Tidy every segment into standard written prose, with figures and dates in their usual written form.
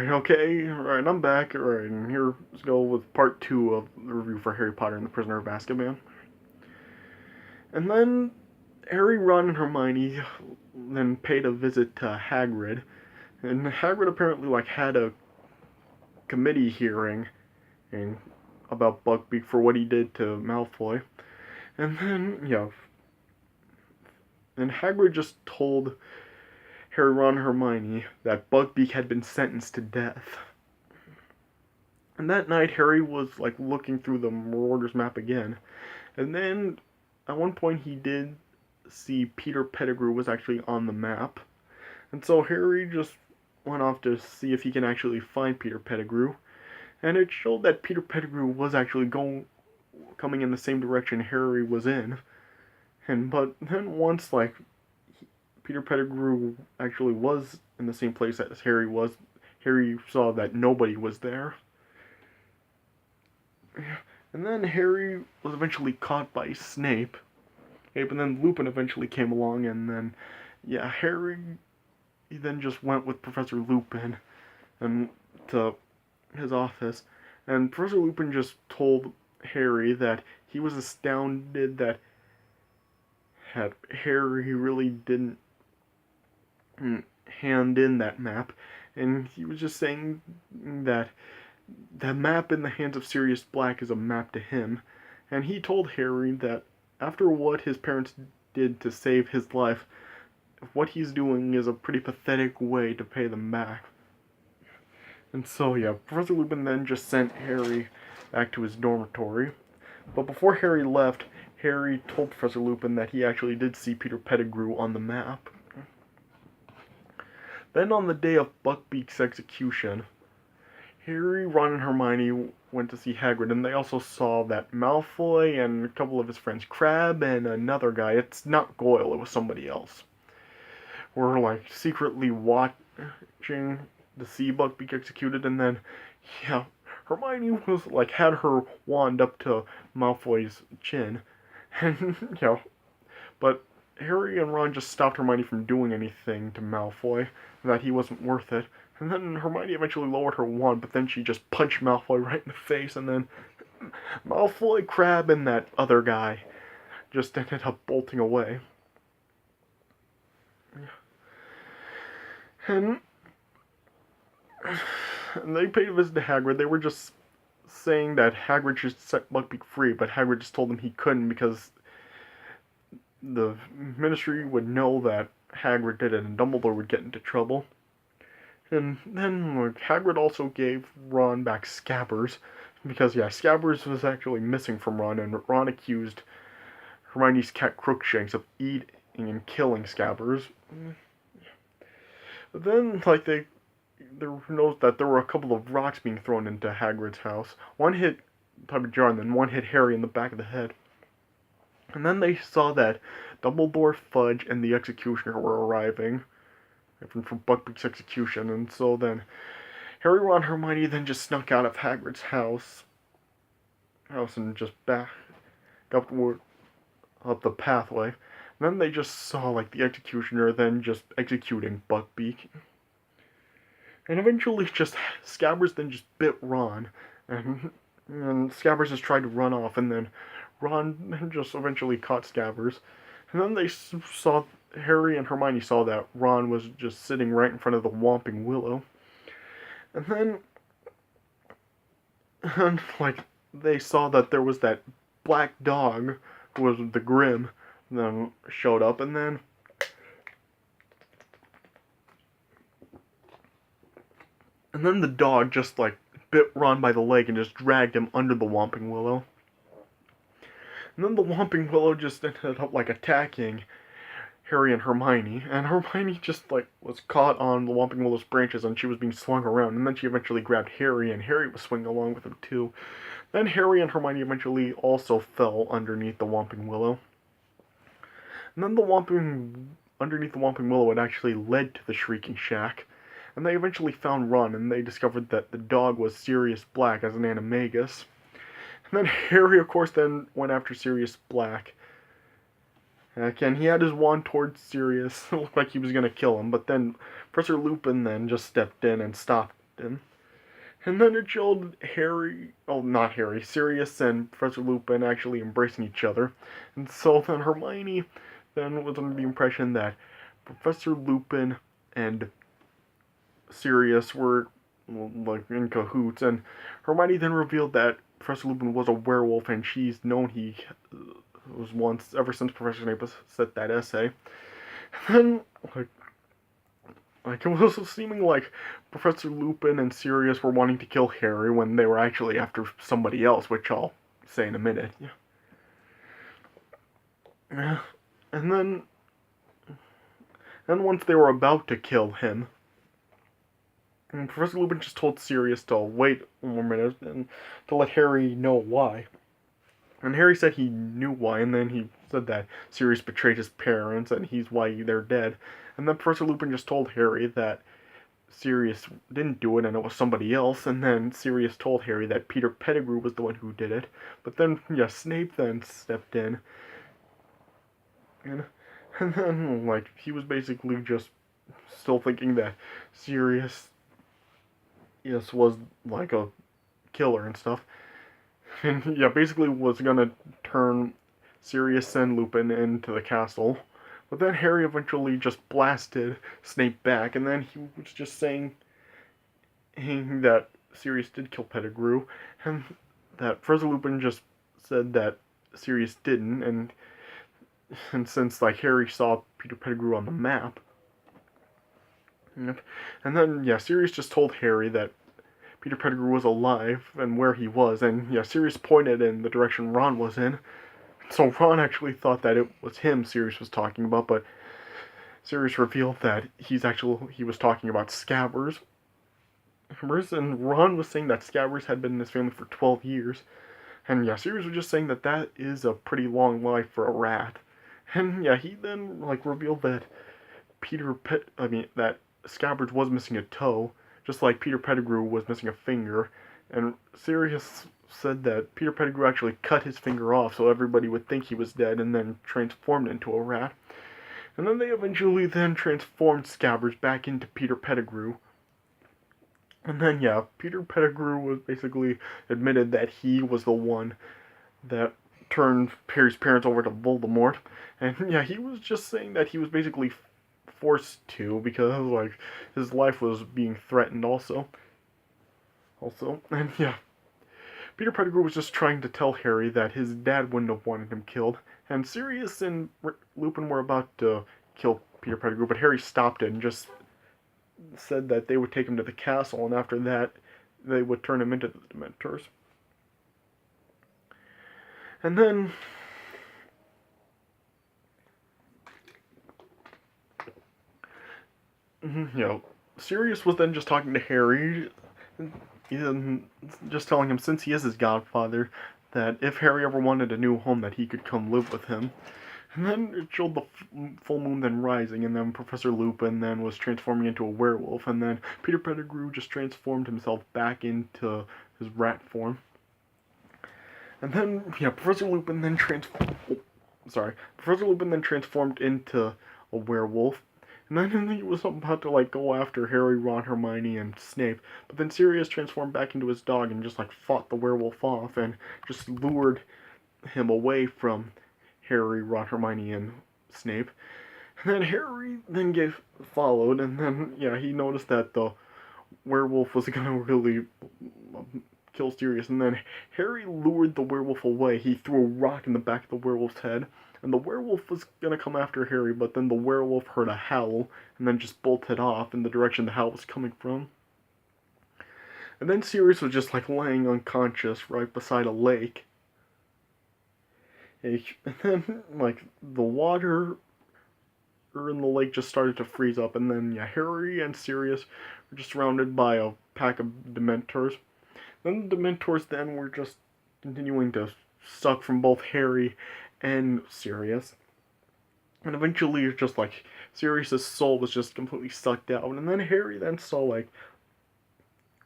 Alright, okay, alright, I'm back. Alright, and here let's go with part 2 of the review for Harry Potter and the Prisoner of Azkaban. And then Harry, Ron, and Hermione then paid a visit to Hagrid. And Hagrid apparently had a committee hearing and about Buckbeak for what he did to Malfoy. And then, and Hagrid just told Harry, Ron, and Hermione that Buckbeak had been sentenced to death. And that night, Harry was looking through the Marauders map again, and then at one point he did see Peter Pettigrew was actually on the map, and so Harry just went off to see if he can actually find Peter Pettigrew, and it showed that Peter Pettigrew was actually coming in the same direction Harry was in, but then once Peter Pettigrew actually was in the same place as Harry was, Harry saw that nobody was there. And then Harry was eventually caught by Snape. And then Lupin eventually came along, and then, Harry, he then just went with Professor Lupin and to his office. And Professor Lupin just told Harry that he was astounded that Harry really didn't hand in that map. And he was just saying that the map in the hands of Sirius Black is a map to him, and he told Harry that after what his parents did to save his life, what he's doing is a pretty pathetic way to pay them back. And so, Professor Lupin then just sent Harry back to his dormitory. But before Harry left, Harry told Professor Lupin that he actually did see Peter Pettigrew on the map. Then on the day of Buckbeak's execution, Harry, Ron, and Hermione went to see Hagrid, and they also saw that Malfoy and a couple of his friends, Crabbe and another guy, it's not Goyle, it was somebody else, were secretly watching to see Buckbeak executed, and then, Hermione was had her wand up to Malfoy's chin, and, but Harry and Ron just stopped Hermione from doing anything to Malfoy, that he wasn't worth it. And then Hermione eventually lowered her wand, but then she just punched Malfoy right in the face, and then Malfoy, Crabbe, and that other guy just ended up bolting away. And they paid a visit to Hagrid. They were just saying that Hagrid should set Buckbeak free, but Hagrid just told them he couldn't because the Ministry would know that Hagrid did it, and Dumbledore would get into trouble. And then Hagrid also gave Ron back Scabbers, because Scabbers was actually missing from Ron, and Ron accused Hermione's cat Crookshanks of eating and killing Scabbers. But then, they noticed that there were a couple of rocks being thrown into Hagrid's house. One hit Tubby Jar, and then one hit Harry in the back of the head. And then they saw that Dumbledore, Fudge, and the Executioner were arriving from Buckbeak's execution, and so then Harry, Ron, Hermione then just snuck out of Hagrid's house and just back up the pathway. And then they just saw the Executioner then just executing Buckbeak, and eventually just Scabbers then just bit Ron, and Scabbers just tried to run off, and then Ron just eventually caught Scabbers, and then they saw. Harry and Hermione saw that Ron was just sitting right in front of the Whomping Willow. And then, they saw that there was that black dog, who was the Grim, then showed up, and then the dog just, bit Ron by the leg and just dragged him under the Whomping Willow. And then the Whomping Willow just ended up, attacking Harry and Hermione just was caught on the Whomping Willow's branches, and she was being swung around, and then she eventually grabbed Harry, and Harry was swinging along with him too. Then Harry and Hermione eventually also fell underneath the Whomping Willow. And then underneath the Whomping Willow, it actually led to the Shrieking Shack, and they eventually found Ron, and they discovered that the dog was Sirius Black as an animagus. And then Harry, of course, then went after Sirius Black. Again, he had his wand towards Sirius. It looked like he was going to kill him, but then Professor Lupin then just stepped in and stopped in. And then it showed not Harry, Sirius and Professor Lupin actually embracing each other. And so then Hermione then was under the impression that Professor Lupin and Sirius were like in cahoots, and Hermione then revealed that Professor Lupin was a werewolf, and she's known he was once ever since Professor Snape said that essay. And then like it was seeming like Professor Lupin and Sirius were wanting to kill Harry when they were actually after somebody else, which I'll say in a minute. Yeah. And then once they were about to kill him, and Professor Lupin just told Sirius to wait one more minute and to let Harry know why. And Harry said he knew why, and then he said that Sirius betrayed his parents and he's why they're dead. And then Professor Lupin just told Harry that Sirius didn't do it and it was somebody else, and then Sirius told Harry that Peter Pettigrew was the one who did it. But then, Snape then stepped in. And then, he was basically just still thinking that Sirius was like a killer and stuff. And basically was gonna turn Sirius and Lupin into the castle. But then Harry eventually just blasted Snape back, and then he was just saying that Sirius did kill Pettigrew, and that Professor Lupin just said that Sirius didn't, and since Harry saw Peter Pettigrew on the map, and then Sirius just told Harry that Peter Pettigrew was alive and where he was, and Sirius pointed in the direction Ron was in. So Ron actually thought that it was him Sirius was talking about, but Sirius revealed that he was talking about Scabbers. And Ron was saying that Scabbers had been in his family for 12 years. And Sirius was just saying that that is a pretty long life for a rat. And he then revealed that that Scabbers was missing a toe, just like Peter Pettigrew was missing a finger. And Sirius said that Peter Pettigrew actually cut his finger off so everybody would think he was dead and then transformed into a rat. And then they eventually then transformed Scabbers back into Peter Pettigrew. And then, Peter Pettigrew was basically admitted that he was the one that turned Harry's parents over to Voldemort. And, he was just saying that he was basically forced to because, his life was being threatened also. And, Peter Pettigrew was just trying to tell Harry that his dad wouldn't have wanted him killed, and Sirius and Lupin were about to kill Peter Pettigrew, but Harry stopped it and just said that they would take him to the castle, and after that, they would turn him into the Dementors. And then, Sirius was then just talking to Harry, and just telling him, since he is his godfather, that if Harry ever wanted a new home, that he could come live with him. And then it showed the full moon then rising, and then Professor Lupin then was transforming into a werewolf, and then Peter Pettigrew just transformed himself back into his rat form. And then, Professor Lupin then transformed into a werewolf. And then he was about to go after Harry, Ron, Hermione, and Snape. But then Sirius transformed back into his dog and just fought the werewolf off and just lured him away from Harry, Ron, Hermione, and Snape. And then Harry then followed, and then he noticed that the werewolf was gonna really kill Sirius. And then Harry lured the werewolf away. He threw a rock in the back of the werewolf's head. And the werewolf was gonna come after Harry, but then the werewolf heard a howl, and then just bolted off in the direction the howl was coming from. And then Sirius was just laying unconscious right beside a lake. And then the water in the lake just started to freeze up, and then Harry and Sirius were just surrounded by a pack of Dementors. Then the Dementors then were just continuing to suck from both Harry and Sirius. And eventually it's just Sirius's soul was just completely sucked out. And then Harry then saw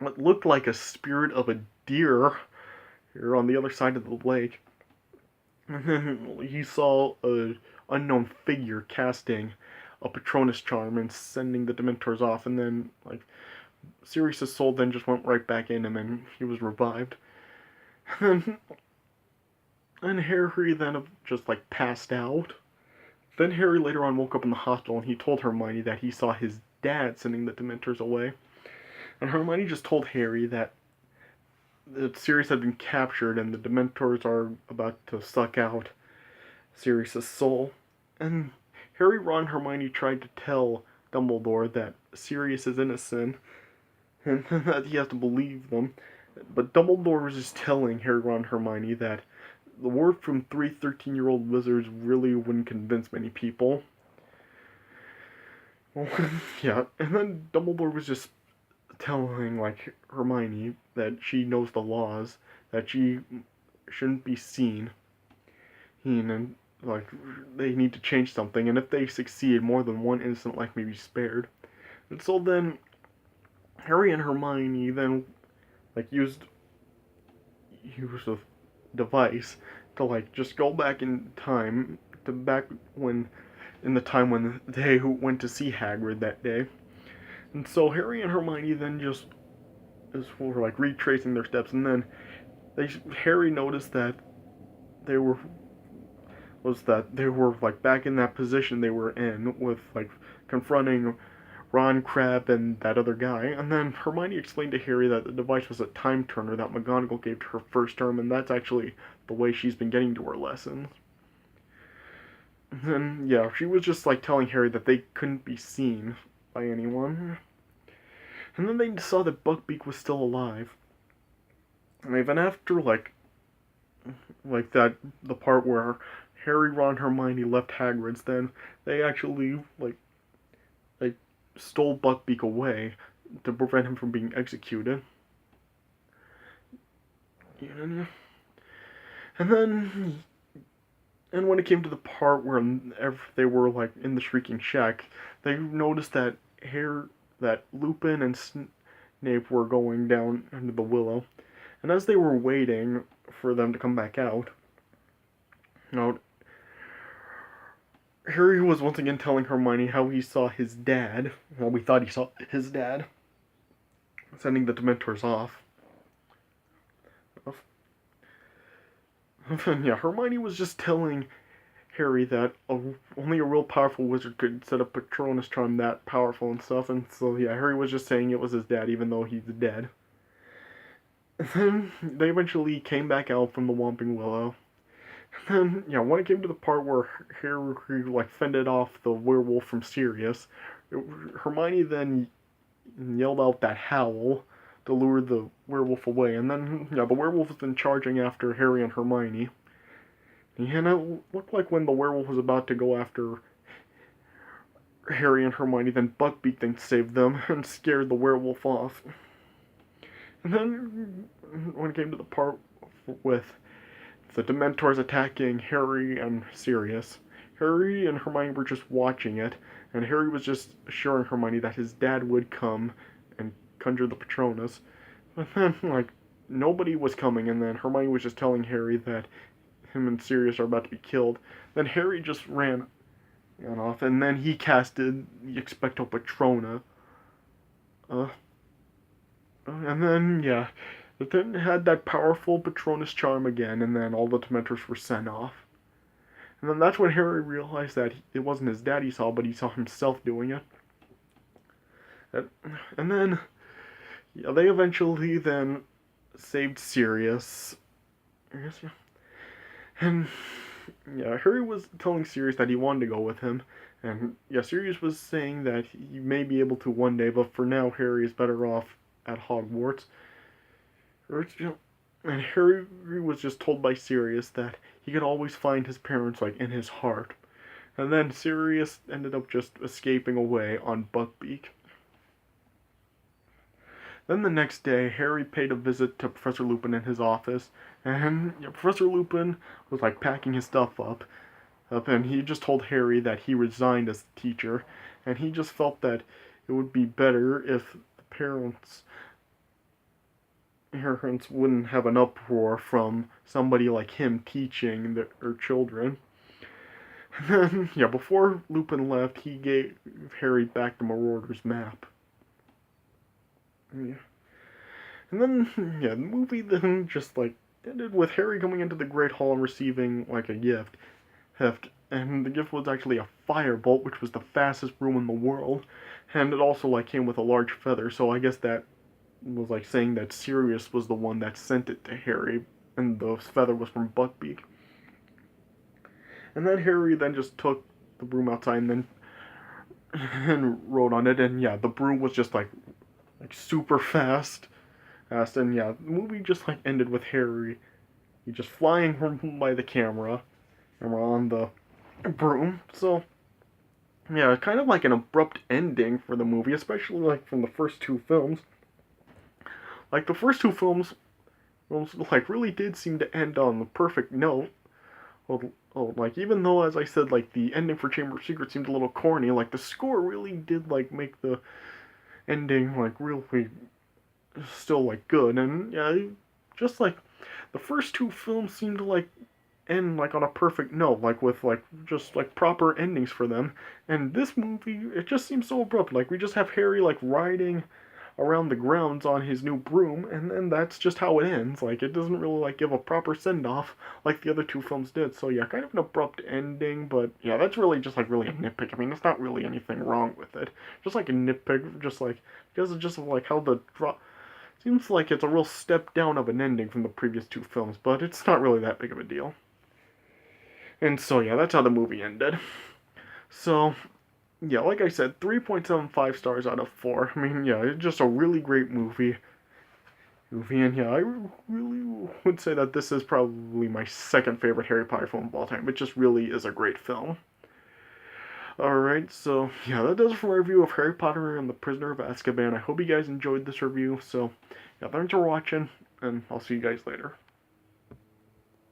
what looked like a spirit of a deer here on the other side of the lake. And then he saw a unknown figure casting a Patronus charm and sending the Dementors off. And then Sirius's soul then just went right back in him, and he was revived. and Harry then just like passed out. Then Harry later on woke up in the hospital, and he told Hermione that he saw his dad sending the Dementors away. And Hermione just told Harry that Sirius had been captured, and the Dementors are about to suck out Sirius's soul. And Harry, Ron, and Hermione tried to tell Dumbledore that Sirius is innocent, and that he has to believe them. But Dumbledore was just telling Harry, Ron, and Hermione that the word from 3 13-year-old wizards really wouldn't convince many people. Well, yeah, and then Dumbledore was just telling, like, Hermione that she knows the laws, that she shouldn't be seen, and, like, they need to change something, and if they succeed, more than one innocent life may be spared. And so then, Harry and Hermione then, like, used a device to, like, just go back in time, to back when, in the time when they went to see Hagrid that day. And so Harry and Hermione then just were like retracing their steps, and then Harry noticed that they were like back in that position they were in, with like confronting Ron, Crabbe, and that other guy. And then Hermione explained to Harry that the device was a time turner that McGonagall gave to her first term, and that's actually the way she's been getting to her lessons. And then, yeah, she was just like telling Harry that they couldn't be seen by anyone. And then they saw that Buckbeak was still alive. And even after like that, the part where Harry, Ron, Hermione left Hagrid's, then they actually like stole Buckbeak away to prevent him from being executed. And then, and when it came to the part where they were like in the Shrieking Shack, they noticed that Lupin and Snape were going down into the Willow, and as they were waiting for them to come back out, Harry was once again telling Hermione how he saw his dad, well, we thought he saw his dad, sending the Dementors off. And yeah, Hermione was just telling Harry that only a real powerful wizard could set a Patronus charm that powerful and stuff, and so yeah, Harry was just saying it was his dad, even though he's dead. And then they eventually came back out from the Whomping Willow. And then, yeah, when it came to the part where Harry like fended off the werewolf from Sirius, Hermione then yelled out that howl to lure the werewolf away, and then yeah, the werewolf was then charging after Harry and Hermione. And it looked like when the werewolf was about to go after Harry and Hermione, then Buckbeak then saved them and scared the werewolf off. And then, when it came to the part with the Dementors attacking Harry and Sirius, Harry and Hermione were just watching it, and Harry was just assuring Hermione that his dad would come and conjure the Patronus. But then, like, nobody was coming, and then Hermione was just telling Harry that him and Sirius are about to be killed. Then Harry just ran off, and then he casted the Expecto Patrona. And then, yeah, it then had that powerful Patronus charm again, and then all the Dementors were sent off. And then that's when Harry realized that it wasn't his dad he saw, but he saw himself doing it. And then, yeah, they eventually then saved Sirius. I guess, yeah. And, yeah, Harry was telling Sirius that he wanted to go with him. And, yeah, Sirius was saying that he may be able to one day, but for now, Harry is better off at Hogwarts. And Harry was just told by Sirius that he could always find his parents, like, in his heart. And then Sirius ended up just escaping away on Buckbeak. Then the next day, Harry paid a visit to Professor Lupin in his office, and Professor Lupin was, like, packing his stuff up, and he just told Harry that he resigned as teacher, and he just felt that it would be better if the parents wouldn't have an uproar from somebody like him teaching their children. And then, yeah, before Lupin left, he gave Harry back the Marauder's map. Yeah. And then, yeah, the movie then just like ended with Harry coming into the Great Hall and receiving like a gift, and the gift was actually a firebolt, which was the fastest broom in the world, and it also like came with a large feather. So I guess that was like saying that Sirius was the one that sent it to Harry, and the feather was from Buckbeak. And then Harry then just took the broom outside and then and rode on it, and yeah, the broom was just like super fast, and yeah, the movie just like ended with Harry he just flying by the camera on the broom. So yeah, kind of like an abrupt ending for the movie, especially like from the first two films. Like the first two films like really did seem to end on the perfect note. Like even though, as I said, like the ending for Chamber of Secrets seemed a little corny, like the score really did like make the ending like really still like good, and yeah, just like the first two films seemed to like end like on a perfect note, like with like just like proper endings for them. And this movie, it just seems so abrupt. Like we just have Harry like riding around the grounds on his new broom, and then that's just how it ends. Like it doesn't really like give a proper send off like the other two films did. So yeah, kind of an abrupt ending, but yeah, that's really just like really a nitpick. I mean, there's not really anything wrong with it. Just like a nitpick, just like because of just like how the seems like it's a real step down of an ending from the previous two films, but it's not really that big of a deal. And so yeah, that's how the movie ended. So yeah, like I said, 3.75 stars out of 4. I mean, yeah, it's just a really great movie, and yeah, I really would say that this is probably my second favorite Harry Potter film of all time. It just really is a great film. Alright, so yeah, that does it for my review of Harry Potter and the Prisoner of Azkaban. I hope you guys enjoyed this review. So yeah, thanks for watching, and I'll see you guys later.